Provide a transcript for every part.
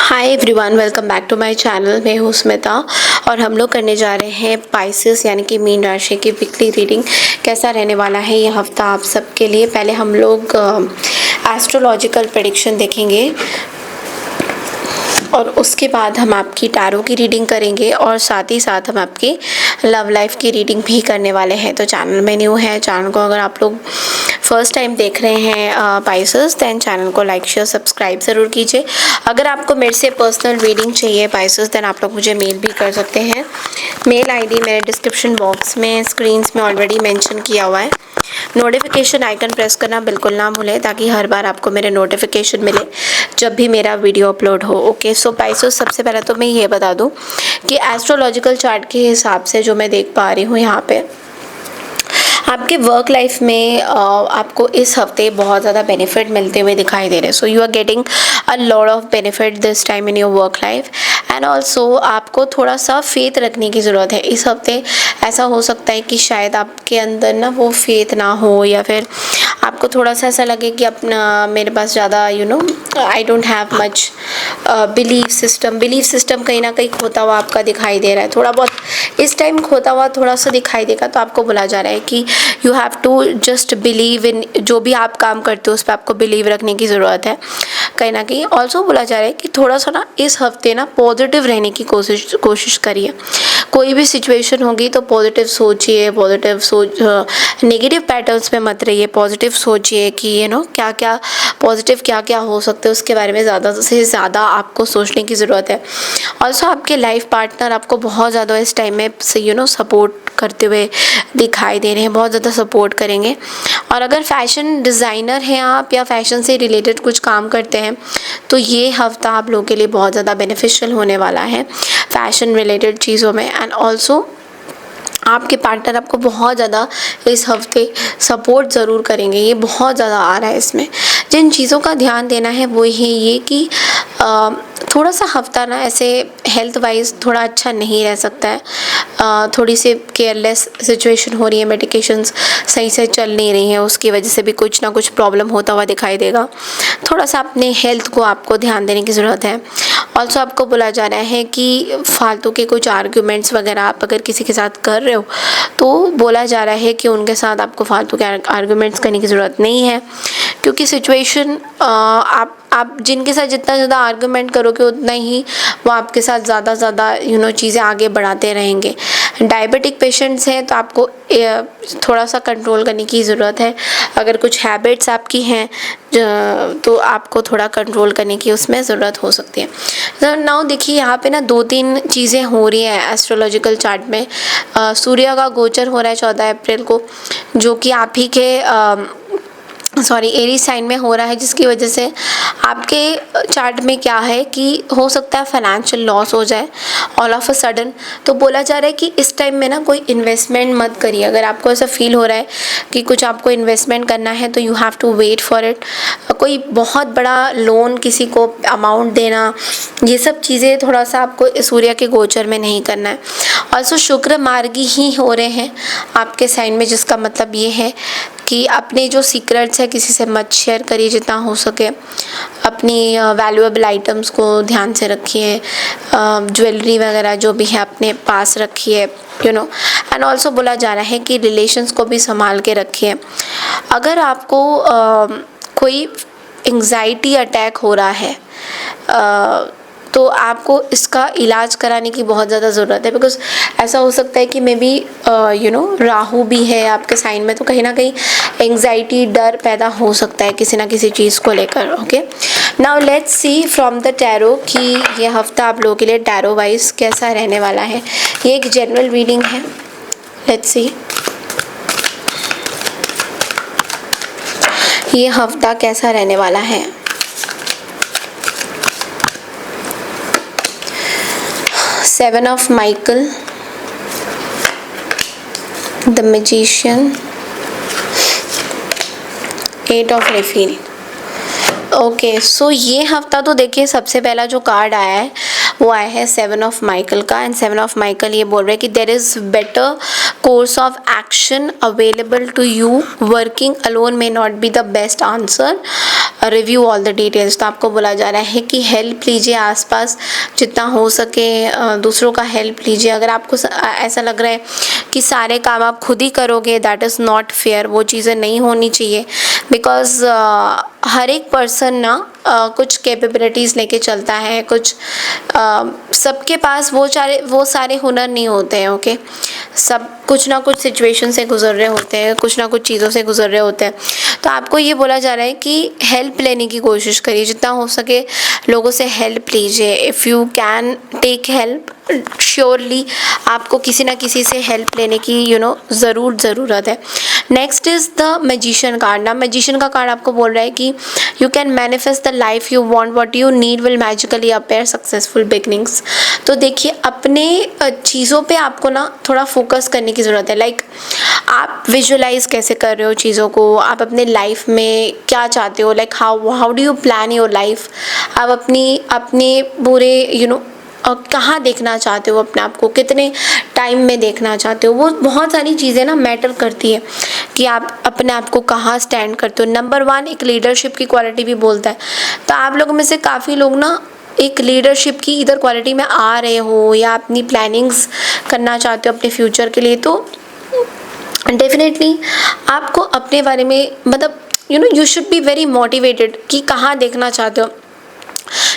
Hi everyone, welcome back to my channel. मैं हूँ स्मिता और हम लोग करने जा रहे हैं पाइसेस यानी कि मीन राशि की वीकली रीडिंग। कैसा रहने वाला है ये हफ्ता आप सबके लिए। पहले हम लोग एस्ट्रोलॉजिकल प्रेडिक्शन देखेंगे और उसके बाद हम आपकी टैरो की रीडिंग करेंगे और साथ ही साथ हम आपकी लव लाइफ की रीडिंग भी करने वाले हैं। तो चैनल में न्यू है, चैनल को अगर आप लोग फर्स्ट टाइम देख रहे हैं पाइसेस, देन चैनल को लाइक शेयर सब्सक्राइब ज़रूर कीजिए। अगर आपको मेरे से पर्सनल रीडिंग चाहिए पाइसेस, देन आप लोग मुझे मेल भी कर सकते हैं। मेल आईडी मेरे डिस्क्रिप्शन बॉक्स में स्क्रीन्स में ऑलरेडी मेंशन किया हुआ है। नोटिफिकेशन आइकन प्रेस करना बिल्कुल ना भूलें ताकि हर बार आपको मेरे नोटिफिकेशन मिले जब भी मेरा वीडियो अपलोड हो। ओके, सो पाइसेस, सबसे पहले तो मैं ये बता दूं कि एस्ट्रोलॉजिकल चार्ट के हिसाब से जो मैं देख पा रही हूँ यहाँ पे, आपके वर्क लाइफ में आपको इस हफ्ते बहुत ज़्यादा बेनिफिट मिलते हुए दिखाई दे रहे हैं। So you are getting a lot of benefit this time in your work life and also आपको थोड़ा सा फेथ रखने की ज़रूरत है इस हफ्ते। ऐसा हो सकता है कि शायद आपके अंदर ना वो फेथ ना हो, या फिर आपको थोड़ा सा ऐसा लगे कि अपना मेरे पास ज़्यादा I don't have much belief system कहीं ना कहीं खोता हुआ आपका दिखाई दे रहा है। थोड़ा बहुत इस टाइम खोता हुआ थोड़ा सा दिखाई देगा। तो आपको बोला जा रहा है कि you have to just believe in, जो भी आप काम करते हो उस पर आपको बिलीव रखने की ज़रूरत है कहीं ना कहीं। ऑल्सो बोला जा रहा है कि थोड़ा सा ना इस हफ्ते ना पॉजिटिव रहने की कोशिश करिए। कोई भी सिचुएशन होगी तो पॉजिटिव सोचिए, नेगेटिव पैटर्न्स में मत रहिए। पॉजिटिव सोचिए कि क्या क्या पॉजिटिव क्या क्या हो सकते हैं, उसके बारे में ज़्यादा से ज़्यादा आपको सोचने की ज़रूरत है। ऑल्सो आपके लाइफ पार्टनर आपको बहुत ज़्यादा इस टाइम में सपोर्ट करते हुए दिखाई दे रहे हैं, बहुत ज़्यादा सपोर्ट करेंगे। और अगर फैशन डिज़ाइनर हैं आप या फैशन से रिलेटेड कुछ काम करते हैं तो ये हफ्ता आप लोगों के लिए बहुत ज़्यादा बेनिफिशियल होने वाला है फैशन रिलेटेड चीज़ों में। एंड ऑल्सो आपके पार्टनर आपको बहुत ज़्यादा इस हफ्ते सपोर्ट ज़रूर करेंगे, ये बहुत ज़्यादा आ रहा है इसमें। जिन चीज़ों का ध्यान देना है वो ये कि थोड़ा सा हफ्ता ना ऐसे हेल्थ वाइज थोड़ा अच्छा नहीं रह सकता है। थोड़ी सी केयरलेस सिचुएशन हो रही है, मेडिकेशंस सही से चल नहीं रही हैं, उसकी वजह से भी कुछ ना कुछ प्रॉब्लम होता हुआ दिखाई देगा। थोड़ा सा अपने हेल्थ को आपको ध्यान देने की ज़रूरत है। ऑल्सो आपको बोला जा रहा है कि फालतू के कुछ आर्ग्यूमेंट्स वगैरह आप अगर किसी के साथ कर रहे हो तो बोला जा रहा है कि उनके साथ आपको फालतू के आर्ग्यूमेंट्स करने की ज़रूरत नहीं है, क्योंकि सिचुएशन आप जिनके साथ जितना ज़्यादा आर्गूमेंट करोगे उतना ही वो आपके साथ ज़्यादा चीज़ें आगे बढ़ाते रहेंगे। डायबिटिक पेशेंट्स हैं तो आपको थोड़ा सा कंट्रोल करने की ज़रूरत है। अगर कुछ हैबिट्स आपकी हैं तो आपको थोड़ा कंट्रोल करने की उसमें ज़रूरत हो सकती है। तो नाउ देखिए, यहाँ पे ना 2-3 चीज़ें हो रही हैं एस्ट्रोलॉजिकल चार्ट में। सूर्य का गोचर हो रहा है 14 अप्रैल को, जो कि आप ही के एरी साइन में हो रहा है, जिसकी वजह से आपके चार्ट में क्या है कि हो सकता है फाइनेंशियल लॉस हो जाए ऑल ऑफ अ सडन। तो बोला जा रहा है कि इस टाइम में ना कोई इन्वेस्टमेंट मत करिए। अगर आपको ऐसा फील हो रहा है कि कुछ आपको इन्वेस्टमेंट करना है तो you have to wait for it. कोई बहुत बड़ा लोन, किसी को अमाउंट देना, ये सब चीज़ें थोड़ा सा आपको सूर्य के गोचर में नहीं करना है। ऑल्सो शुक्र मार्गी ही हो रहे हैं आपके साइन में, जिसका मतलब ये है कि अपने जो सीक्रेट्स है किसी से मत शेयर करिए जितना हो सके। अपनी वैल्यूएबल आइटम्स को ध्यान से रखिए, ज्वेलरी वगैरह जो भी है अपने पास रखिए एंड ऑल्सो बोला जा रहा है कि रिलेशंस को भी संभाल के रखिए। अगर आपको कोई एंग्जाइटी अटैक हो रहा है तो आपको इसका इलाज कराने की बहुत ज़्यादा ज़रूरत है, बिकॉज ऐसा हो सकता है कि मे बी राहु भी है आपके साइन में, तो कहीं ना कहीं एंग्जाइटी, डर पैदा हो सकता है किसी ना किसी चीज़ को लेकर। Okay, now let's see from the tarot कि ये हफ्ता आप लोगों के लिए टैरो वाइज कैसा रहने वाला है। ये एक जनरल रीडिंग है, लेट्स सी ये हफ्ता कैसा रहने वाला है। Seven of Michael, the Magician, 8 of Raphael। Okay, सो ये हफ्ता तो देखिए सबसे पहला जो कार्ड आया है वो आया है 7 ऑफ माइकल का। एंड 7 ऑफ माइकल ये बोल रहे हैं कि there is better course of action available to you, working alone may not be the best answer, review all the details. तो आपको बोला जा रहा है कि हेल्प लीजिए, आसपास जितना हो सके दूसरों का हेल्प लीजिए। अगर आपको ऐसा लग रहा है कि सारे काम आप खुद ही करोगे, दैट इज़ नॉट फेयर, वो चीज़ें नहीं होनी चाहिए। बिकॉज हर एक पर्सन ना कुछ कैपेबिलिटीज़ लेके चलता है, कुछ सबके पास वो सारे हुनर नहीं होते हैं। ओके, सब कुछ ना कुछ सिचुएशन से गुजर रहे होते हैं, कुछ ना कुछ चीज़ों से गुजर रहे होते हैं। तो आपको ये बोला जा रहा है कि हेल्प लेने की कोशिश करिए, जितना हो सके लोगों से हेल्प लीजिए। If you can take help, surely आपको किसी ना किसी से हेल्प लेने की ज़रूरत है। Next is the magician card. ना मैजिशियन का कार्ड आपको बोल रहा है कि you can manifest the life you want, what you need will magically appear, successful beginnings. तो देखिए अपने चीज़ों पे आपको ना थोड़ा फोकस करने की ज़रूरत है। लाइक आप विजुअलाइज कैसे कर रहे हो चीज़ों को, आप अपने लाइफ में क्या चाहते हो, like how do you plan your life. आप अपने पूरे कहाँ देखना चाहते हो अपने आप को, कितने टाइम में देखना चाहते हो, वो बहुत सारी चीज़ें ना मैटर करती है कि आप अपने आप को कहाँ स्टैंड करते हो। नंबर 1 एक लीडरशिप की क्वालिटी भी बोलता है। तो आप लोगों में से काफ़ी लोग ना एक लीडरशिप की इधर क्वालिटी में आ रहे हो, या अपनी प्लानिंग्स करना चाहते हो अपने फ्यूचर के लिए। तो डेफिनेटली आपको अपने बारे में मतलब you should be very motivated कि कहाँ देखना चाहते हो।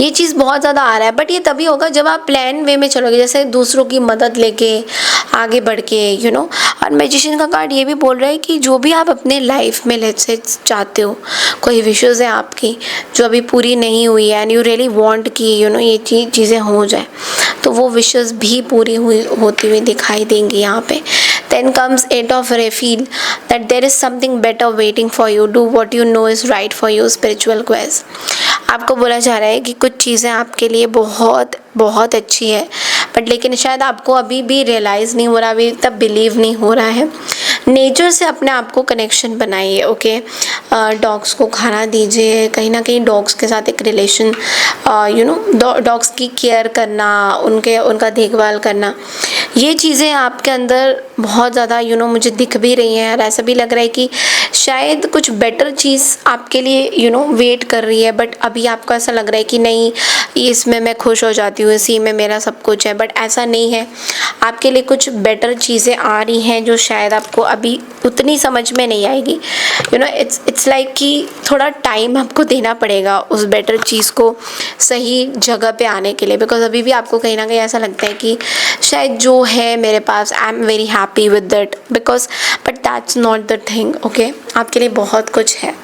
ये चीज़ बहुत ज़्यादा आ रहा है, बट ये तभी होगा जब आप प्लान वे में चलोगे, जैसे दूसरों की मदद लेके आगे बढ़ के और मैजिशियन का कार्ड ये भी बोल रहा है कि जो भी आप अपने लाइफ में लेट्स से चाहते हो, कोई विशेज़ है आपकी जो अभी पूरी नहीं हुई है एंड यू रियली वांट कि ये चीज़ें हो जाए, तो वो विशेज़ भी पूरी होती हुई दिखाई देंगी यहाँ पे। Then comes 8 of refill, that there is something better waiting for you. Do what you know is right for you. Spiritual quest. आपको बोला जा रहा है कि कुछ चीज़ें आपके लिए बहुत बहुत अच्छी है, बट लेकिन शायद आपको अभी भी रियलाइज़ नहीं हो रहा, अभी तब बिलीव नहीं हो रहा है। नेचर से अपने आप को कनेक्शन बनाइए। ओके, डॉग्स को खाना दीजिए, कहीं ना कहीं डॉग्स के साथ एक रिलेशन, डॉग्स की केयर करना, उनका देखभाल करना, ये चीज़ें आपके अंदर बहुत ज़्यादा मुझे दिख भी रही हैं। और ऐसा भी लग रहा है कि शायद कुछ बेटर चीज़ आपके लिए वेट कर रही है, बट अभी आपको ऐसा लग रहा है कि नहीं, इसमें मैं खुश हो जाती हूँ, इसी में मेरा सब कुछ है, बट ऐसा नहीं है। आपके लिए कुछ बेटर चीज़ें आ रही हैं जो शायद आपको अभी उतनी समझ में नहीं आएगी। इट्स लाइक कि थोड़ा टाइम आपको देना पड़ेगा उस बेटर चीज़ को सही जगह पे आने के लिए, बिकॉज अभी भी आपको कहीं ना कहीं ऐसा लगता है कि शायद जो है मेरे पास, I am very happy with that, because but that's not the thing. Okay, आपके लिए बहुत कुछ है।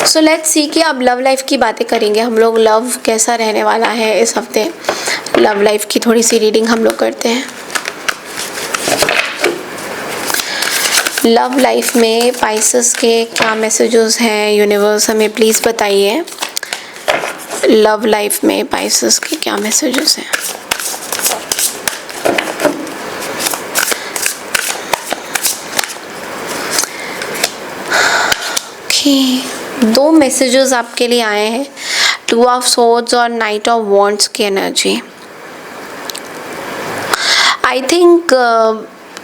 सो लेट्स सी कि अब लव लाइफ की बातें करेंगे हम लोग। लव कैसा रहने वाला है इस हफ्ते, लव लाइफ की थोड़ी सी रीडिंग हम लोग करते हैं। लव लाइफ में पाइसेस के क्या मैसेजेस हैं, यूनिवर्स हमें प्लीज़ बताइए। लव लाइफ में पाइसेस के क्या मैसेजेस हैं। ओके, 2 मैसेजेस आपके लिए आए हैं, 2 ऑफ सोर्ड्स और नाइट ऑफ वॉन्ड्स की एनर्जी। आई थिंक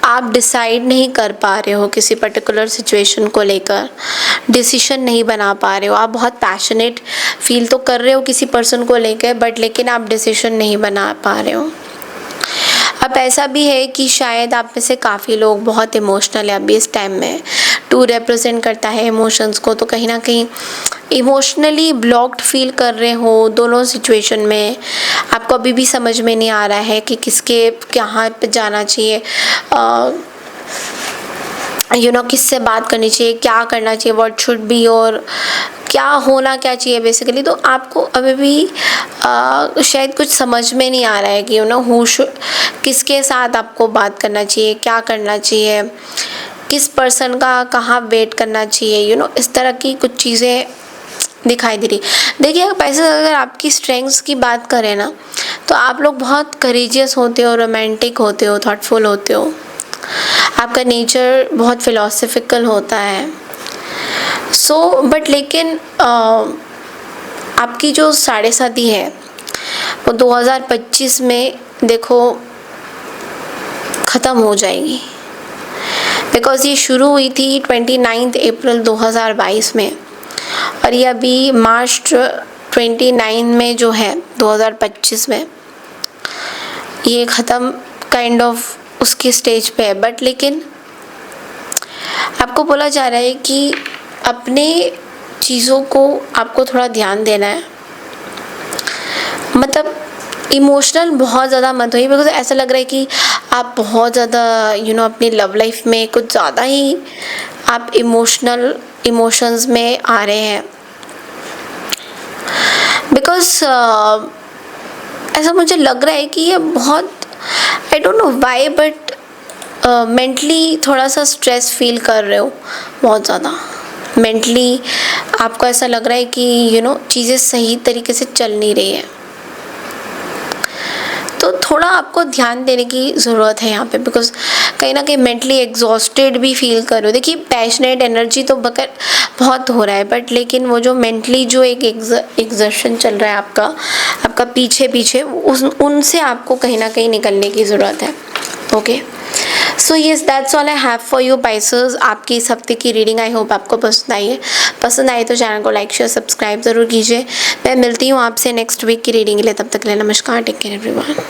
आप डिसाइड नहीं कर पा रहे हो किसी पर्टिकुलर सिचुएशन को लेकर, डिसीजन नहीं बना पा रहे हो। आप बहुत पैशनेट फील तो कर रहे हो किसी पर्सन को लेकर, बट लेकिन आप डिसीजन नहीं बना पा रहे हो। अब ऐसा भी है कि शायद आप में से काफ़ी लोग बहुत इमोशनल है अभी इस टाइम में। 2 रिप्रेजेंट करता है इमोशंस को, तो कहीं ना कहीं इमोशनली ब्लॉक्ड फील कर रहे हो दोनों सिचुएशन में। आपको अभी भी समझ में नहीं आ रहा है कि किसके कहाँ पे जाना चाहिए, किससे बात करनी चाहिए, क्या करना चाहिए, व्हाट शुड बी, और क्या होना क्या चाहिए बेसिकली। तो आपको अभी भी शायद कुछ समझ में नहीं आ रहा है कि किसके साथ आपको बात करना चाहिए, क्या करना चाहिए, किस पर्सन का कहाँ वेट करना चाहिए, इस तरह की कुछ चीज़ें दिखाई दे रही। देखिए पैसे, अगर आपकी स्ट्रेंथ्स की बात करें ना, तो आप लोग बहुत करेजियस होते हो, रोमांटिक होते हो, थॉटफुल होते हो, आपका नेचर बहुत फिलोसफिकल होता है। बट लेकिन आपकी जो साढ़े साथी है वो 2025 में देखो ख़त्म हो जाएगी, बिकॉज़ ये शुरू हुई थी 29 अप्रैल 2022 में और ये अभी मार्च 29 में जो है 2025 में ये ख़त्म काइंड ऑफ उसकी स्टेज पे है। बट लेकिन आपको बोला जा रहा है कि अपने चीज़ों को आपको थोड़ा ध्यान देना है, मतलब इमोशनल बहुत ज़्यादा मत होइए, बिकॉज ऐसा लग रहा है कि आप बहुत ज़्यादा अपनी लव लाइफ में कुछ ज़्यादा ही आप इमोशंस में आ रहे हैं। बिकॉज ऐसा मुझे लग रहा है कि ये बहुत, I don't know why, but mentally थोड़ा सा स्ट्रेस फील कर रहे हो, बहुत ज़्यादा मेंटली आपको ऐसा लग रहा है कि चीज़ें सही तरीके से चल नहीं रही है। तो थोड़ा आपको ध्यान देने की ज़रूरत है यहाँ पे, बिकॉज कहीं ना कहीं मेंटली एग्जॉस्टेड भी फील कर रहे हो। देखिए पैशनेट एनर्जी तो बहुत हो रहा है, बट लेकिन वो जो मेंटली जो एक एग्जर्शन चल रहा है आपका पीछे उनसे आपको कहीं ना कहीं निकलने की ज़रूरत है। Okay, so yes, that's all I have for you Pisces. आपकी इस हफ्ते की रीडिंग आई होप आपको पसंद आई तो चैनल को लाइक शेयर सब्सक्राइब ज़रूर कीजिए। मैं मिलती हूँ आपसे नेक्स्ट वीक की रीडिंग के लिए, तब तक के लिए नमस्कार, टेक केयर एवरीवन।